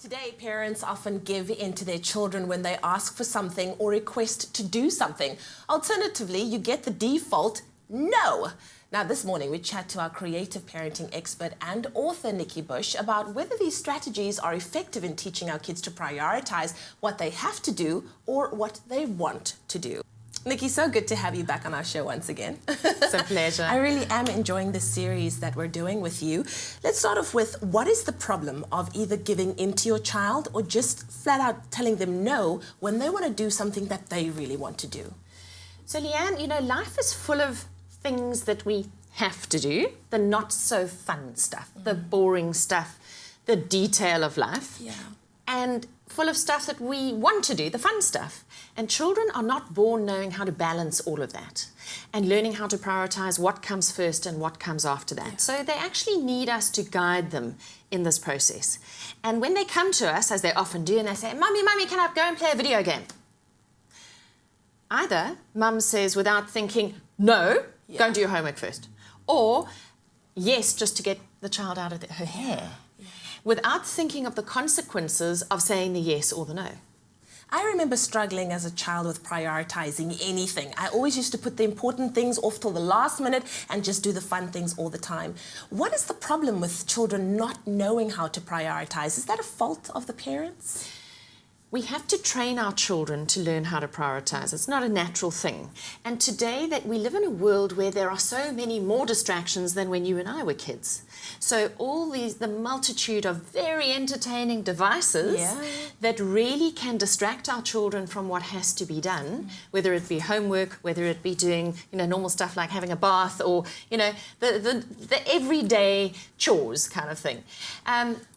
Today, parents often give in to their children when they ask for something or request to do something. Alternatively, you get the default no. Now, this morning, we chat to our creative parenting expert and author, Nikki Bush, about whether these strategies are effective in teaching our kids to prioritize what they have to do or what they want to do. Nikki, so good to have you back on our show once again. It's a pleasure. I really am enjoying this series that we're doing with you. Let's start off with, what is the problem of either giving in to your child or just flat out telling them no when they want to do something that they really want to do? So, Leanne, you know, life is full of things that we have to do, the not so fun stuff, the boring stuff, the detail of life, and full of stuff that we want to do, the fun stuff. And children are not born knowing how to balance all of that and learning how to prioritize what comes first and what comes after that. So they actually need us to guide them in this process. And when they come to us, as they often do, and they say, Mummy, can I go and play a video game? Either Mum says without thinking, no, go and do your homework first. Or yes, just to get the child out of her hair. Without thinking of the consequences of saying the yes or the no. I remember struggling as a child with prioritizing anything. I always used to put the important things off till the last minute and just do the fun things all the time. What is the problem with children not knowing how to prioritize? Is that a fault of the parents? We have to train our children to learn how to prioritize. It's not a natural thing. And today that we live in a world where there are so many more distractions than when you and I were kids. So all the multitude of very entertaining devices that really can distract our children from what has to be done, whether it be homework, whether it be doing, you know, normal stuff like having a bath or, you know, the everyday chores kind of thing.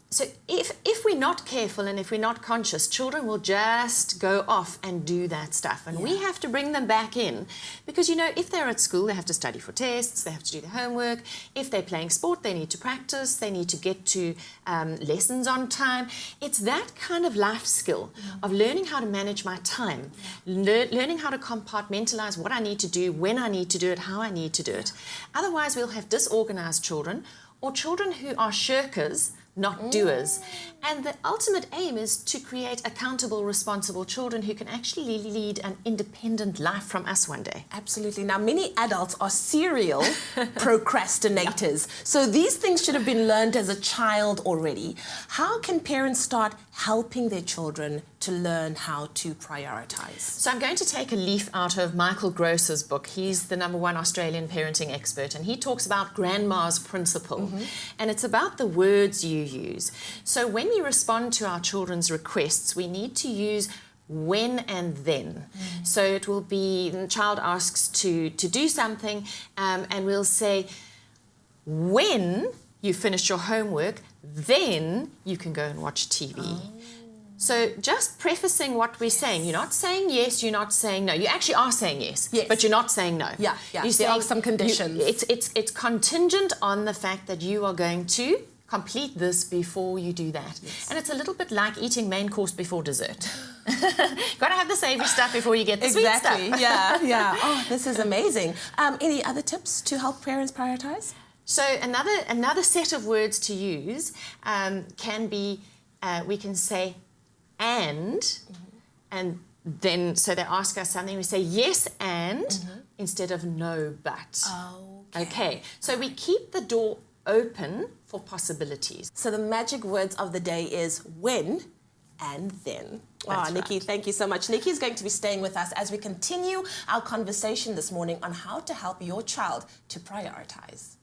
So if we're not careful and if we're not conscious, children will just go off and do that stuff. And we have to bring them back in because, you know, if they're at school, they have to study for tests, they have to do their homework. If they're playing sport, they need to practice, they need to get to lessons on time. It's that kind of life skill of learning how to manage my time, learning how to compartmentalize what I need to do, when I need to do it, how I need to do it. Otherwise, we'll have disorganized children or children who are shirkers, not doers. And the ultimate aim is to create accountable, responsible children who can actually lead an independent life from us one day. Absolutely. Now, many adults are serial procrastinators. So these things should have been learned as a child already. How can parents start helping their children to learn how to prioritize? So I'm going to take a leaf out of Michael Gross's book. He's the #1 Australian parenting expert, and he talks about grandma's principle. And it's about the words you use. So when we respond to our children's requests, we need to use when and then. So it will be, the child asks to do something, and we'll say, when you finish your homework, then you can go and watch TV. So just prefacing what we're saying, you're not saying yes, you're not saying no. You actually are saying yes, but you're not saying no. There are some conditions. It's contingent on the fact that you are going to complete this before you do that. And it's a little bit like eating main course before dessert. Got to have the savory stuff before you get the sweet stuff. Oh, this is amazing. Any other tips to help parents prioritize? So another set of words to use can be, we can say and then, so they ask us something, we say yes and instead of no but. Okay, so we keep the door open for possibilities. So the magic words of the day is when and then. Nikki, thank you so much. Nikki is going to be staying with us as we continue our conversation this morning on how to help your child to prioritize.